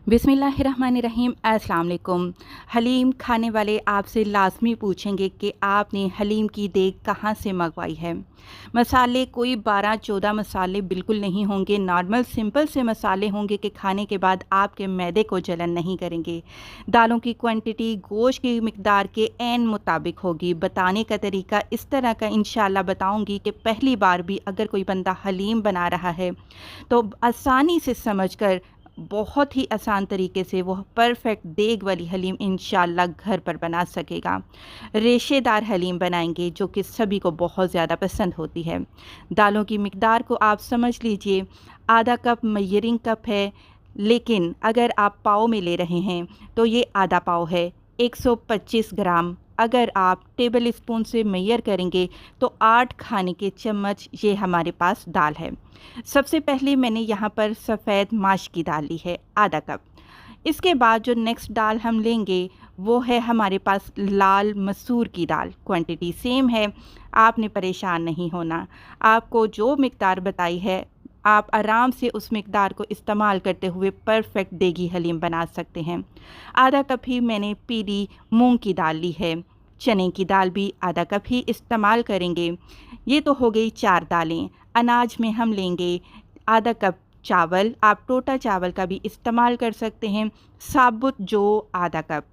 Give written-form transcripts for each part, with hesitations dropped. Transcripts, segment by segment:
बिस्मिल्लाहिर्रहमानिर्रहीम। अस्सलाम वालेकुम। हलीम खाने वाले आपसे लाज़मी पूछेंगे कि आपने हलीम की देग कहाँ से मंगवाई है। मसाले कोई 12-14 मसाले बिल्कुल नहीं होंगे, नॉर्मल सिंपल से मसाले होंगे कि खाने के बाद आपके मैदे को जलन नहीं करेंगे। दालों की क्वांटिटी गोश्त की मिकदार के ऐन मुताबिक होगी। बताने का तरीका इस तरह का इंशाल्लाह बताऊँगी कि पहली बार भी अगर कोई बंदा हलीम बना रहा है तो आसानी से समझकर बहुत ही आसान तरीके से वो परफेक्ट देग वाली हलीम इंशाल्लाह घर पर बना सकेगा। रेशेदार हलीम बनाएंगे जो कि सभी को बहुत ज़्यादा पसंद होती है। दालों की मिकदार को आप समझ लीजिए, आधा कप मेजरिंग कप है, लेकिन अगर आप पाव में ले रहे हैं तो ये आधा पाव है, 125 ग्राम। अगर आप टेबल स्पून से मेजर करेंगे तो 8 खाने के चम्मच ये हमारे पास दाल है। सबसे पहले मैंने यहाँ पर सफ़ेद माश की दाल ली है, आधा कप। इसके बाद जो नेक्स्ट दाल हम लेंगे वो है हमारे पास लाल मसूर की दाल। क्वांटिटी सेम है, आपने परेशान नहीं होना। आपको जो मिकदार बताई है आप आराम से उस मिकदार को इस्तेमाल करते हुए परफेक्ट देगी हलीम बना सकते हैं। आधा कप ही मैंने पीली मूंग की दाल ली है। चने की दाल भी आधा कप ही इस्तेमाल करेंगे। ये तो हो गई 4 दालें। अनाज में हम लेंगे आधा कप चावल, आप टोटा चावल का भी इस्तेमाल कर सकते हैं। साबुत जौ आधा कप,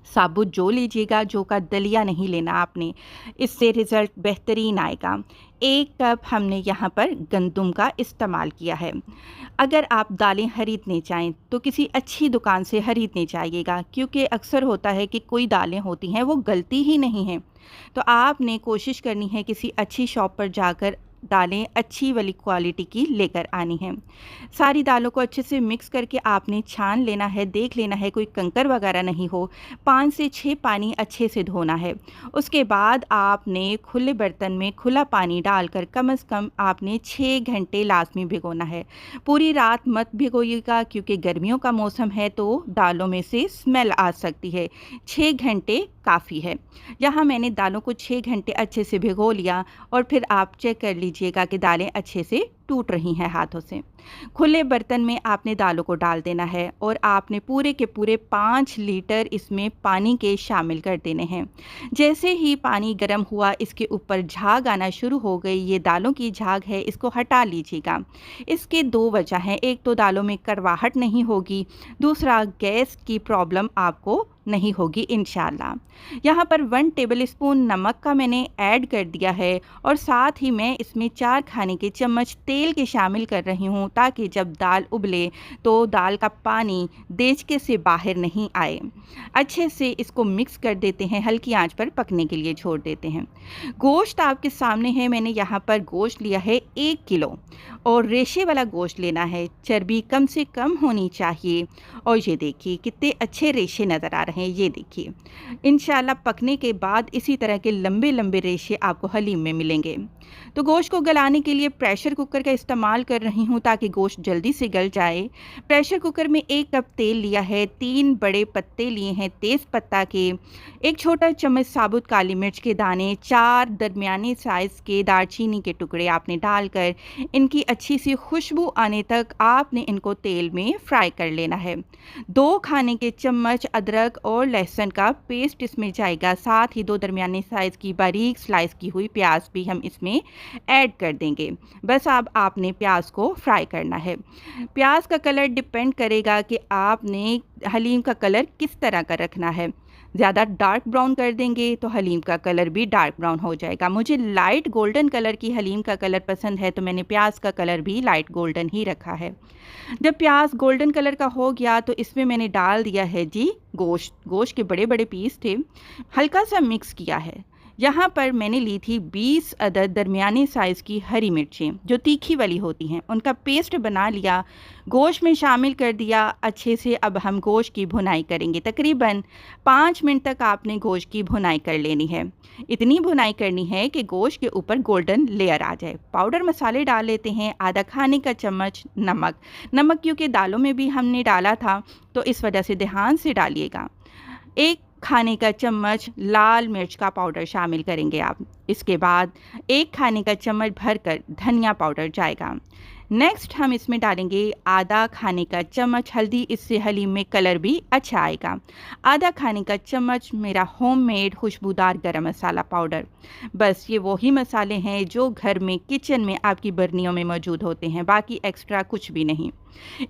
साबुत जौ लीजिएगा, जौ का दलिया नहीं लेना आपने, इससे रिज़ल्ट बेहतरीन आएगा। 1 कप हमने यहाँ पर गंदम का इस्तेमाल किया है। अगर आप दालें खरीदने चाहें तो किसी अच्छी दुकान से खरीदने चाहिएगा, क्योंकि अक्सर होता है कि कोई दालें होती हैं वो गलती ही नहीं हैं। तो आपने कोशिश करनी है किसी अच्छी शॉप पर जाकर दालें अच्छी वाली क्वालिटी की लेकर आनी हैं। सारी दालों को अच्छे से मिक्स करके आपने छान लेना है, देख लेना है कोई कंकर वगैरह नहीं हो। 5 से 6 पानी अच्छे से धोना है। उसके बाद आपने खुले बर्तन में खुला पानी डालकर कम से कम आपने 6 घंटे लाजमी भिगोना है। पूरी रात मत भिगोइएगा, क्योंकि गर्मियों का मौसम है तो दालों में से स्मेल आ सकती है। 6 घंटे काफ़ी है। यहाँ मैंने दालों को 6 घंटे अच्छे से भिगो लिया और फिर आप चेक कर लीजिएगा कि दालें अच्छे से टूट रही हैं हाथों से। खुले बर्तन में आपने दालों को डाल देना है और आपने पूरे के पूरे 5 लीटर इसमें पानी के शामिल कर देने हैं। जैसे ही पानी गर्म हुआ इसके ऊपर झाग आना शुरू हो गई, ये दालों की झाग है, इसको हटा लीजिएगा। इसके 2 वजह हैं, एक तो दालों में करवाहट नहीं होगी, दूसरा गैस की प्रॉब्लम आपको नहीं होगी इंशाल्लाह। यहाँ पर 1 टेबलस्पून नमक का मैंने ऐड कर दिया है और साथ ही मैं इसमें 4 खाने के चम्मच तेल के शामिल कर रही हूँ, ताकि जब दाल उबले तो दाल का पानी देचके से बाहर नहीं आए। अच्छे से इसको मिक्स कर देते हैं, हल्की आंच पर पकने के लिए छोड़ देते हैं। गोश्त आपके सामने है, मैंने यहाँ पर गोश्त लिया है 1 किलो और रेशे वाला गोश्त लेना है। चर्बी कम से कम होनी चाहिए और ये देखिए कितने अच्छे रेशे नज़र आ रहे हैं, ये देखिए। इंशाल्लाह पकने के बाद इसी तरह के लंबे लंबे रेशे आपको हलीम में मिलेंगे। तो गोश्त को गलाने के लिए प्रेशर कुकर का इस्तेमाल कर रही हूँ, ताकि गोश्त जल्दी से गल जाए। प्रेशर कुकर में 1 कप तेल लिया है, 3 बड़े पत्ते लिए हैं तेज़ पत्ता के, 1 छोटा चम्मच साबुत काली मिर्च के दाने, 4 दरमियाने साइज़ के दालचीनी के टुकड़े आपने डालकर इनकी अच्छी सी खुशबू आने तक आपने इनको तेल में फ्राई कर लेना है। 2 खाने के चम्मच अदरक और लहसुन का पेस्ट इसमें जाएगा। साथ ही 2 दरमियाने साइज़ की बारीक स्लाइस की हुई प्याज भी हम इसमें ऐड कर देंगे। बस अब आपने प्याज को फ्राई करना है। प्याज का कलर डिपेंड करेगा कि आपने हलीम का कलर किस तरह का रखना है। ज़्यादा डार्क ब्राउन कर देंगे तो हलीम का कलर भी डार्क ब्राउन हो जाएगा। मुझे लाइट गोल्डन कलर की हलीम का कलर पसंद है, तो मैंने प्याज का कलर भी लाइट गोल्डन ही रखा है। जब प्याज गोल्डन कलर का हो गया तो इसमें मैंने डाल दिया है जी गोश्त। गोश्त के बड़े बड़े पीस थे, हल्का सा मिक्स किया है। यहाँ पर मैंने ली थी 20 अदद दरमियाने साइज़ की हरी मिर्चें, जो तीखी वाली होती हैं, उनका पेस्ट बना लिया, गोश्त में शामिल कर दिया अच्छे से। अब हम गोश्त की भुनाई करेंगे। तकरीबन 5 मिनट तक आपने गोश्त की भुनाई कर लेनी है। इतनी भुनाई करनी है कि गोश्त के ऊपर गोल्डन लेयर आ जाए। पाउडर मसाले डाल लेते हैं, आधा खाने का चम्मच नमक। नमक क्योंकि दालों में भी हमने डाला था तो इस वजह से ध्यान से डालिएगा। 1 खाने का चम्मच लाल मिर्च का पाउडर शामिल करेंगे आप। इसके बाद 1 खाने का चम्मच भरकर धनिया पाउडर जाएगा। नेक्स्ट हम इसमें डालेंगे आधा खाने का चम्मच हल्दी, इससे हलीम में कलर भी अच्छा आएगा। आधा खाने का चम्मच मेरा होममेड खुशबूदार गरम मसाला पाउडर। बस ये वही मसाले हैं जो घर में किचन में आपकी बर्नियों में मौजूद होते हैं, बाकी एक्स्ट्रा कुछ भी नहीं।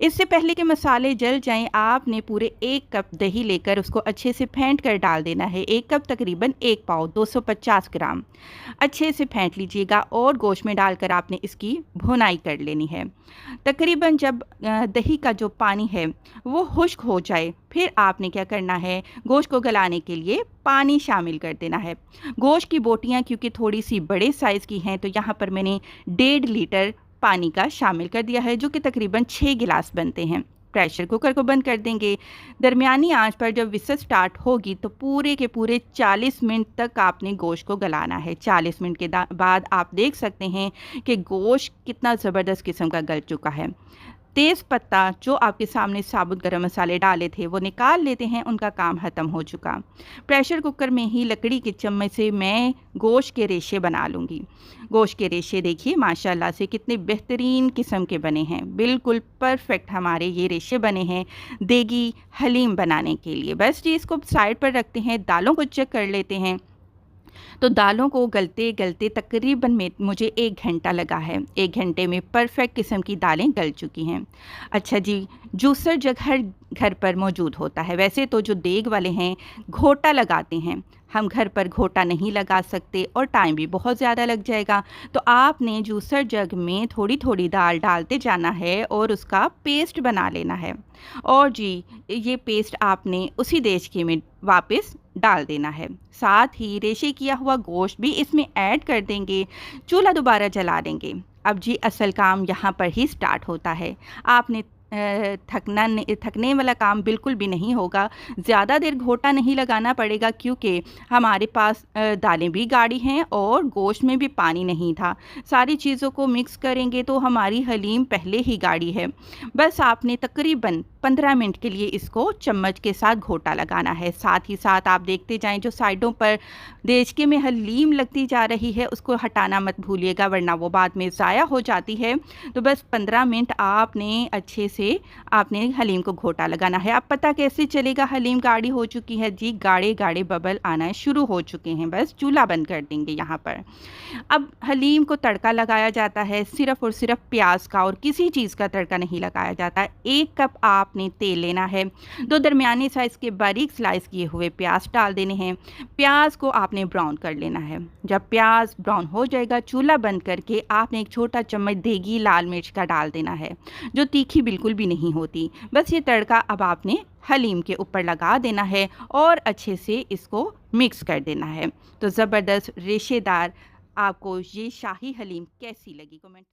इससे पहले कि मसाले जल जाएं, आपने पूरे 1 कप दही लेकर उसको अच्छे से फेंट कर डाल देना है। 1 कप तकरीबन 1 पाव 250 ग्राम अच्छे से फेंट लीजिएगा और गोश्त में डालकर आपने इसकी भुनाई कर लेनी है। तकरीबन जब दही का जो पानी है वो खुश्क हो जाए, फिर आपने क्या करना है, गोश्त को गलाने के लिए पानी शामिल कर देना है। गोश्त की बोटियां क्योंकि थोड़ी सी बड़े साइज़ की हैं, तो यहाँ पर मैंने 1.5 लीटर पानी का शामिल कर दिया है, जो कि तकरीबन 6 गिलास बनते हैं। प्रेशर कुकर को बंद कर देंगे। दरमियानी आंच पर जब विसल स्टार्ट होगी तो पूरे के पूरे 40 मिनट तक आपने गोश्त को गलाना है। 40 मिनट के बाद आप देख सकते हैं कि गोश्त कितना ज़बरदस्त किस्म का गल चुका है। तेज़ पत्ता जो आपके सामने साबुत गरम मसाले डाले थे वो निकाल लेते हैं, उनका काम ख़त्म हो चुका। प्रेशर कुकर में ही लकड़ी के चम्मच से मैं गोश्त के रेशे बना लूँगी। गोश्त के रेशे देखिए माशाल्लाह से कितने बेहतरीन किस्म के बने हैं, बिल्कुल परफेक्ट हमारे ये रेशे बने हैं देगी हलीम बनाने के लिए। बस जी इसको साइड पर रखते हैं, दालों को चेक कर लेते हैं। तो दालों को गलते गलते तकरीबन में मुझे 1 घंटा लगा है। 1 घंटे में परफेक्ट किस्म की दालें गल चुकी हैं। अच्छा जी, जूसर जग हर घर पर मौजूद होता है। वैसे तो जो देग वाले हैं घोटा लगाते हैं, हम घर पर घोटा नहीं लगा सकते और टाइम भी बहुत ज़्यादा लग जाएगा। तो आपने जूसर जग में थोड़ी थोड़ी दाल डालते जाना है और उसका पेस्ट बना लेना है। और जी ये पेस्ट आपने उसी देचके में वापस डाल देना है। साथ ही रेशे किया हुआ गोश्त भी इसमें ऐड कर देंगे। चूल्हा दोबारा जला देंगे। अब जी असल काम यहाँ पर ही स्टार्ट होता है। आपने थकने वाला काम बिल्कुल भी नहीं होगा। ज़्यादा देर घोटा नहीं लगाना पड़ेगा क्योंकि हमारे पास दालें भी गाढ़ी हैं और गोश्त में भी पानी नहीं था। सारी चीज़ों को मिक्स करेंगे तो हमारी हलीम पहले ही गाढ़ी है। बस आपने तकरीबन 15 मिनट के लिए इसको चम्मच के साथ घोटा लगाना है। साथ ही साथ आप देखते जाएं जो साइडों पर देचके में हलीम लगती जा रही है उसको हटाना मत भूलिएगा, वरना वो बाद में ज़ाया हो जाती है। तो बस 15 मिनट आपने अच्छे से आपने हलीम को घोटा लगाना है। अब पता कैसे चलेगा हलीम गाढ़ी हो चुकी है? जी गाढ़े गाढ़े बबल आना शुरू हो चुके हैं। बस चूल्हा बंद कर देंगे यहाँ पर। अब हलीम को तड़का लगाया जाता है सिर्फ़ और सिर्फ प्याज का, और किसी चीज़ का तड़का नहीं लगाया जाता। 1 कप आपने तेल लेना है, 2 दरमियाने साइज़ के बारीक स्लाइस किए हुए प्याज डाल देने हैं। प्याज को आपने ब्राउन कर लेना है। जब प्याज ब्राउन हो जाएगा चूल्हा बंद करके आपने 1 छोटा चम्मच देगी लाल मिर्च का डाल देना है, जो तीखी बिल्कुल भी नहीं होती। बस ये तड़का अब आपने हलीम के ऊपर लगा देना है और अच्छे से इसको मिक्स कर देना है। तो ज़बरदस्त रेशेदार आपको ये शाही हलीम कैसी लगी कमेंट